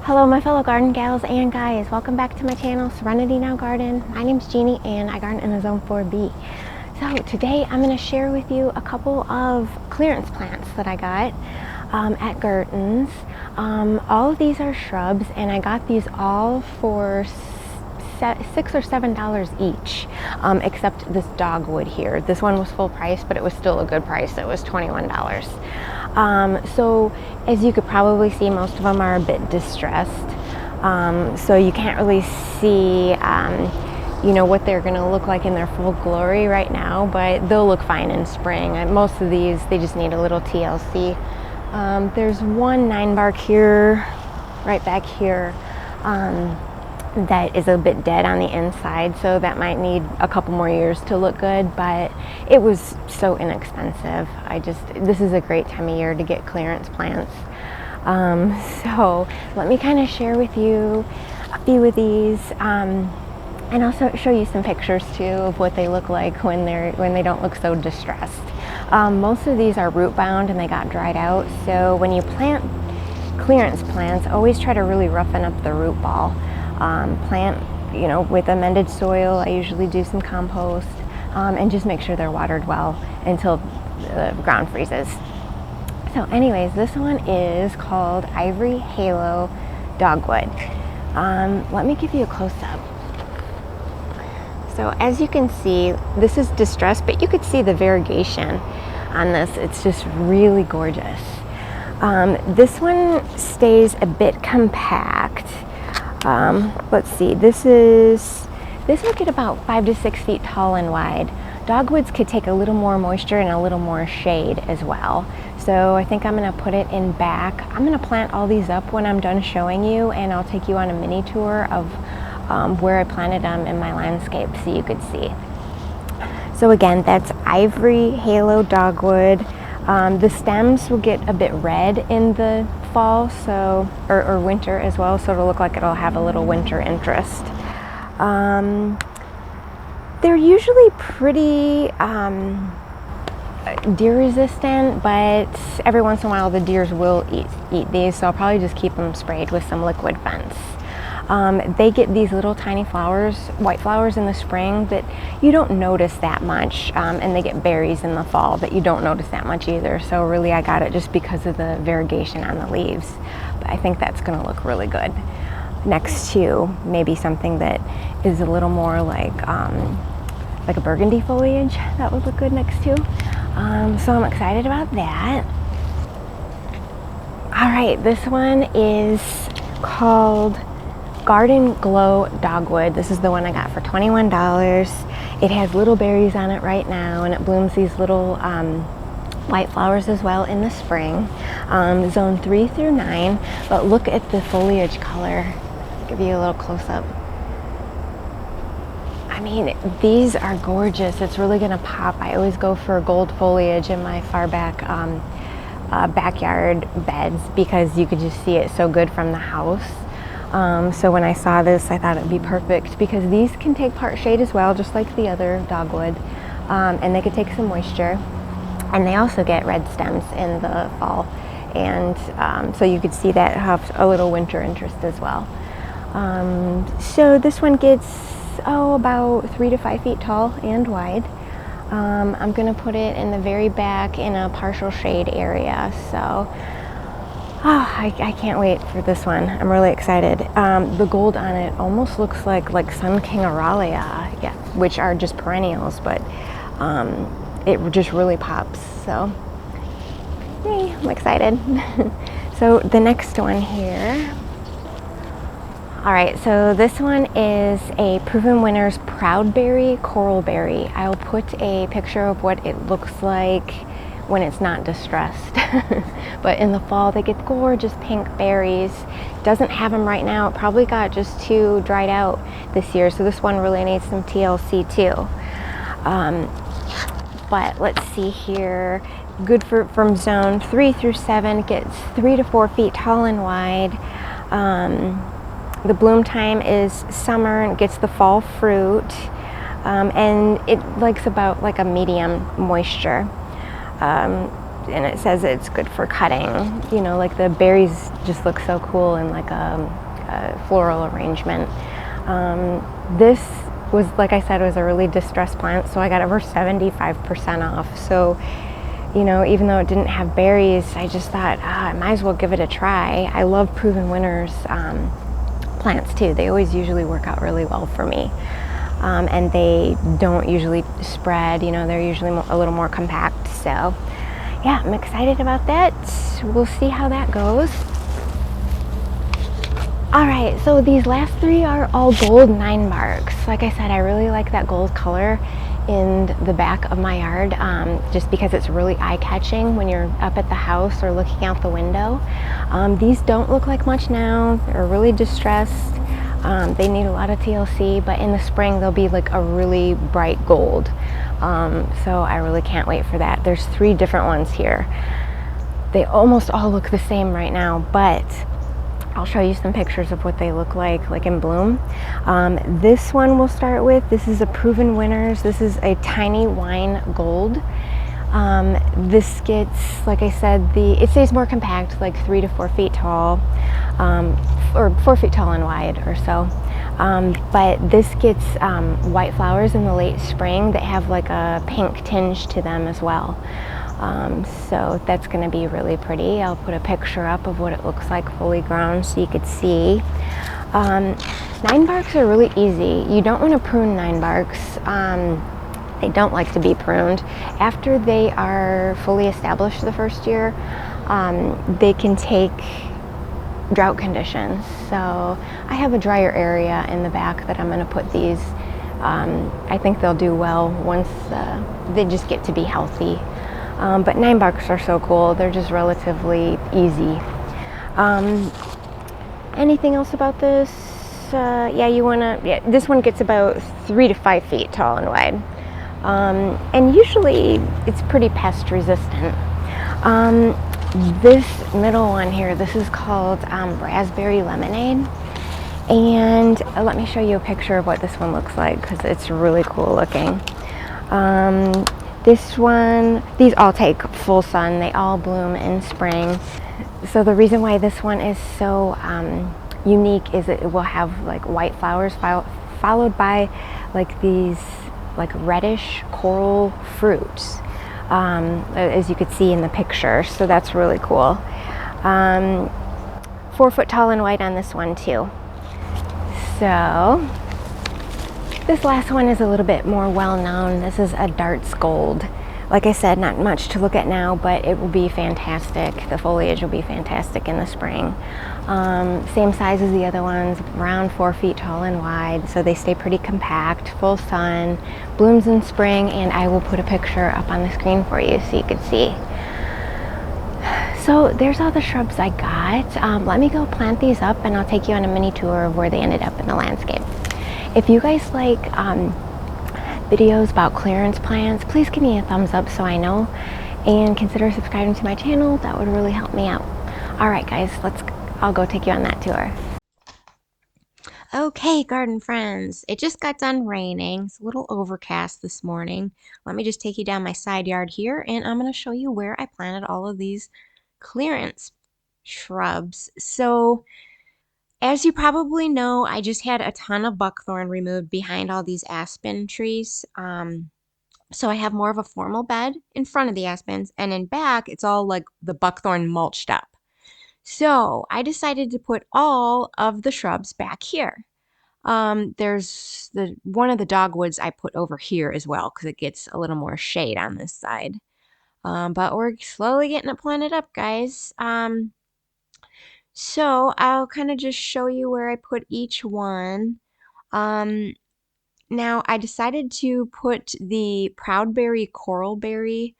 Hello my fellow garden gals and guys, welcome back to my channel, Serenity Now Garden. My name's Jeannie and I garden in the Zone 4B. So today I'm going to share with you a couple of clearance plants that I got at Gerton's. All of these are shrubs and I got these all for $6 or $7 each, except this dogwood here. This one was full price, but it was still a good price. It was $21. So as you could probably see, most of them are a bit distressed. So you can't really see, you know, what they're going to look like in their full glory right now, but they'll look fine in spring. Most of these, they just need a little TLC. There's one Ninebark here, right back here, that is a bit dead on the inside, so that might need a couple more years to look good, but it was so inexpensive. This is a great time of year to get clearance plants. So let me kind of share with you a few of these, and also show you some pictures too of what they look like when they don't look so distressed. Most of these are root bound and they got dried out, so when you plant clearance plants, always try to really roughen up the root ball. Plant, you know, with amended soil. I usually do some compost, and just make sure they're watered well until the ground freezes. So anyways, this one is called Ivory Halo Dogwood. Let me give you a close-up. So as you can see, this is distressed, but you could see the variegation on this. It's just really gorgeous. This one stays a bit compact. Let's see, this will get about 5 to 6 feet tall and wide. Dogwoods could take a little more moisture and a little more shade as well. So I think I'm going to put it in back. I'm going to plant all these up when I'm done showing you, and I'll take you on a mini tour of where I planted them in my landscape so you could see. So again, that's Ivory Halo Dogwood. The stems will get a bit red in the fall, so or winter as well, so it'll look like it'll have a little winter interest. They're usually pretty deer resistant, but every once in a while the deers will eat these, so I'll probably just keep them sprayed with some liquid fence. They get these little tiny flowers, white flowers in the spring that you don't notice that much, and they get berries in the fall that you don't notice that much either. So really I got it just because of the variegation on the leaves, but I think that's going to look really good next to maybe something that is a little more like a burgundy foliage. That would look good next to. So I'm excited about that. All right, this one is called Garden Glow Dogwood. This is the one I got for $21. It has little berries on it right now, and it blooms these little white flowers as well in the spring. Zone 3 through 9, but look at the foliage color. I'll give you a little close-up. I mean, these are gorgeous. It's really gonna pop. I always go for gold foliage in my far back backyard beds because you could just see it so good from the house. So when I saw this, I thought it would be perfect because these can take part shade as well, just like the other dogwood, and they could take some moisture, and they also get red stems in the fall, and so you could see that have a little winter interest as well. So this one gets about 3 to 5 feet tall and wide. I'm going to put it in the very back in a partial shade area, so I can't wait for this one. I'm really excited. The gold on it almost looks like Sun King Aralia, yeah, which are just perennials, but it just really pops. So, yay, I'm excited. So the next one here. All right, so this one is a Proven Winners Proud Berry Coralberry. I'll put a picture of what it looks like when it's not distressed. But in the fall they get gorgeous pink berries. Doesn't have them right now. It probably got just 2 dried out this year, so this one really needs some TLC too. But let's see here. Good from zone 3 through 7. It gets 3 to 4 feet tall and wide. The bloom time is summer and it gets the fall fruit, and it likes about like a medium moisture. and it says it's good for cutting. You know, like the berries just look so cool in like a floral arrangement. This was, like I said, was a really distressed plant, so I got over 75% off. So, you know, even though it didn't have berries, I just thought, I might as well give it a try. I love Proven Winners plants too. They always usually work out really well for me. And they don't usually spread, you know, they're usually a little more compact. So yeah, I'm excited about that. We'll see how that goes. All right, so these last three are all gold Ninebarks. Like I said, I really like that gold color in the back of my yard, just because it's really eye-catching when you're up at the house or looking out the window. These don't look like much now. They're really distressed. They need a lot of TLC, but in the spring they'll be like a really bright gold. So I really can't wait for that. There's 3 different ones here. They almost all look the same right now, but I'll show you some pictures of what they look like in bloom. This one we'll start with. This is a Proven Winners. This is a tiny wine gold. This gets, like I said, it stays more compact, like 3 to 4 feet tall, or 4 feet tall and wide or so. But this gets white flowers in the late spring that have like a pink tinge to them as well. So that's going to be really pretty. I'll put a picture up of what it looks like fully grown so you could see. Ninebarks are really easy. You don't want to prune Ninebarks. They don't like to be pruned. After they are fully established the first year, they can take drought conditions. So I have a drier area in the back that I'm going to put these. I think they'll do well once they just get to be healthy. But Ninebarks are so cool. They're just relatively easy. Anything else about this? Yeah, this one gets about 3 to 5 feet tall and wide. And usually it's pretty pest resistant. This middle one here, this is called Raspberry Lemonade. And let me show you a picture of what this one looks like because it's really cool looking. This one, these all take full sun. They all bloom in spring. So the reason why this one is so unique is that it will have like white flowers followed by like these like reddish coral fruits, as you could see in the picture. So that's really cool. 4 foot tall and wide on this one too. So this last one is a little bit more well known. This is a Darts Gold. Like I said, not much to look at now, but it will be fantastic. The foliage will be fantastic in the spring. Same size as the other ones, around 4 feet tall and wide, so they stay pretty compact, full sun, blooms in spring, and I will put a picture up on the screen for you so you can see. So there's all the shrubs I got. Let me go plant these up and I'll take you on a mini tour of where they ended up in the landscape. If you guys like videos about clearance plants, please give me a thumbs up so I know, and consider subscribing to my channel. That would really help me out. All right guys, I'll go take you on that tour. Okay, garden friends, it just got done raining. It's a little overcast this morning. Let me just take you down my side yard here, and I'm going to show you where I planted all of these clearance shrubs. So as you probably know, I just had a ton of buckthorn removed behind all these aspen trees. So I have more of a formal bed in front of the aspens, and in back, it's all like the buckthorn mulched up. So I decided to put all of the shrubs back here. There's one of the dogwoods I put over here as well because it gets a little more shade on this side. But we're slowly getting it planted up, guys. So I'll kind of just show you where I put each one. Now I decided to put the Proud Berry Coralberry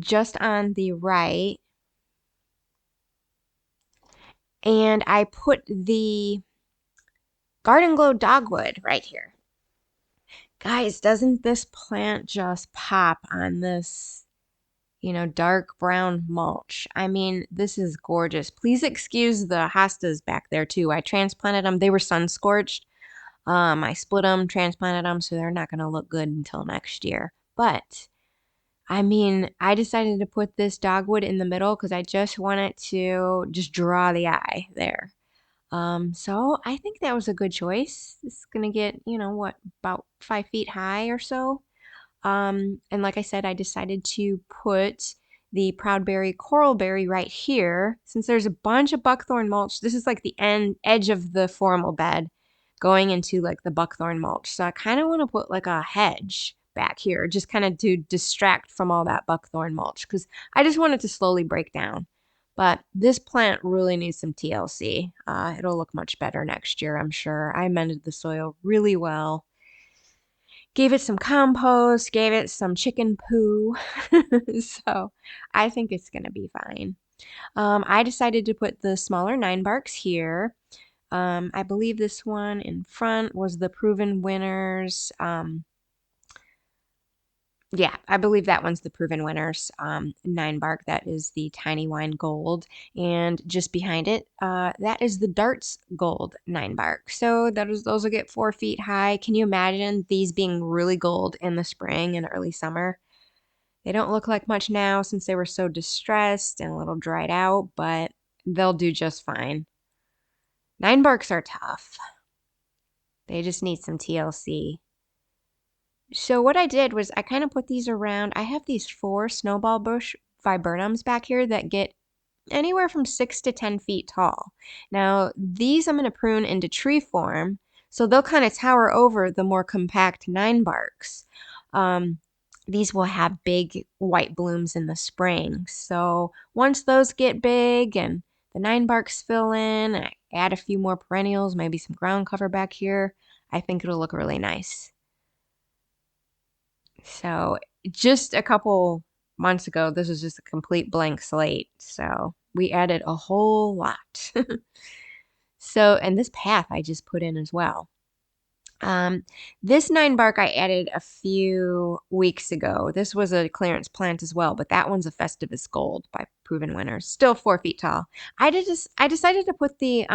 just on the right. And I put the Garden Glow Dogwood right here. Guys, doesn't this plant just pop on this, dark brown mulch? I mean, this is gorgeous. Please excuse the hostas back there too. I transplanted them. They were sun scorched. I split them, transplanted them, so they're not going to look good until next year. But I mean, I decided to put this dogwood in the middle because I just wanted to just draw the eye there. So I think that was a good choice. It's gonna get, you know, what, about 5 feet high or so. And like I said, I decided to put the Proud Berry Coralberry right here. Since there's a bunch of buckthorn mulch, this is like the edge of the formal bed going into like the buckthorn mulch. So I kind of want to put like a hedge back here, just kind of to distract from all that buckthorn mulch because I just want it to slowly break down. But this plant really needs some TLC. It'll look much better next year, I'm sure. I amended the soil really well. Gave it some compost, gave it some chicken poo. So I think it's going to be fine. I decided to put the smaller Ninebarks here. I believe this one in front was the proven winners. Yeah, I believe that one's the proven winners. Ninebark, that is the tiny wine gold. And just behind it, that is the Darts Gold Ninebark. So those will get 4 feet high. Can you imagine these being really gold in the spring and early summer? They don't look like much now since they were so distressed and a little dried out, but they'll do just fine. Ninebarks are tough. They just need some TLC. So what I did was I kind of put these around. I have these 4 snowball bush viburnums back here that get anywhere from 6 to 10 feet tall. Now, these I'm going to prune into tree form, so they'll kind of tower over the more compact Ninebarks. These will have big white blooms in the spring. So once those get big and the Ninebarks fill in, and I add a few more perennials, maybe some ground cover back here, I think it'll look really nice. So just a couple months ago, this was just a complete blank slate. So we added a whole lot. So, and this path I just put in as well. This Ninebark I added a few weeks ago. This was a clearance plant as well, but that one's a Festivus Gold by Proven Winners. Still 4 feet tall. I decided to put the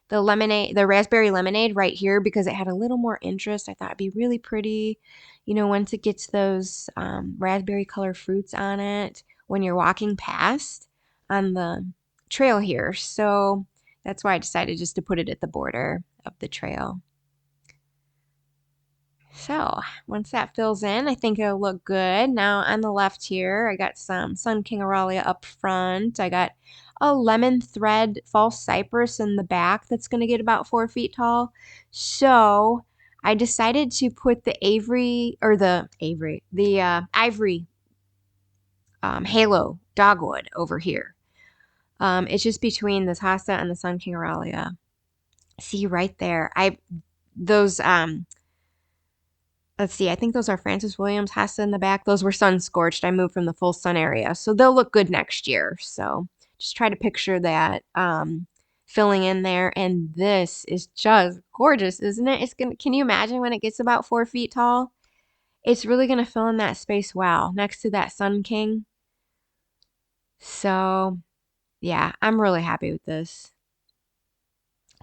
raspberry lemonade right here because it had a little more interest. I thought it'd be really pretty, you know, once it gets those raspberry color fruits on it when you're walking past on the trail here. So that's why I decided just to put it at the border of the trail. So once that fills in, I think it'll look good. Now on the left here, I got some Sun King Aurelia up front. I got a lemon thread false cypress in the back that's going to get about 4 feet tall. So I decided to put the Ivory Halo Dogwood over here. It's just between this Hosta and the Sun King Aurelia. See right there. Those Let's see, I think those are Francis Williams Hosta in the back. Those were sun scorched. I moved from the full sun area. So they'll look good next year. So just try to picture that filling in there. And this is just gorgeous, isn't it? Can you imagine when it gets about 4 feet tall? It's really gonna fill in that space well next to that Sun King. So yeah, I'm really happy with this.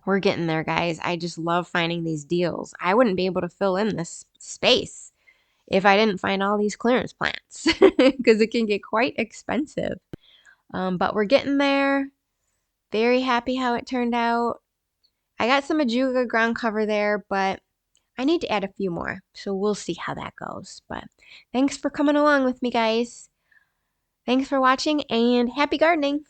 We're getting there, guys. I just love finding these deals. I wouldn't be able to fill in this space if I didn't find all these clearance plants because it can get quite expensive. But we're getting there. Very happy how it turned out. I got some Ajuga ground cover there, but I need to add a few more. So we'll see how that goes. But thanks for coming along with me, guys. Thanks for watching and happy gardening.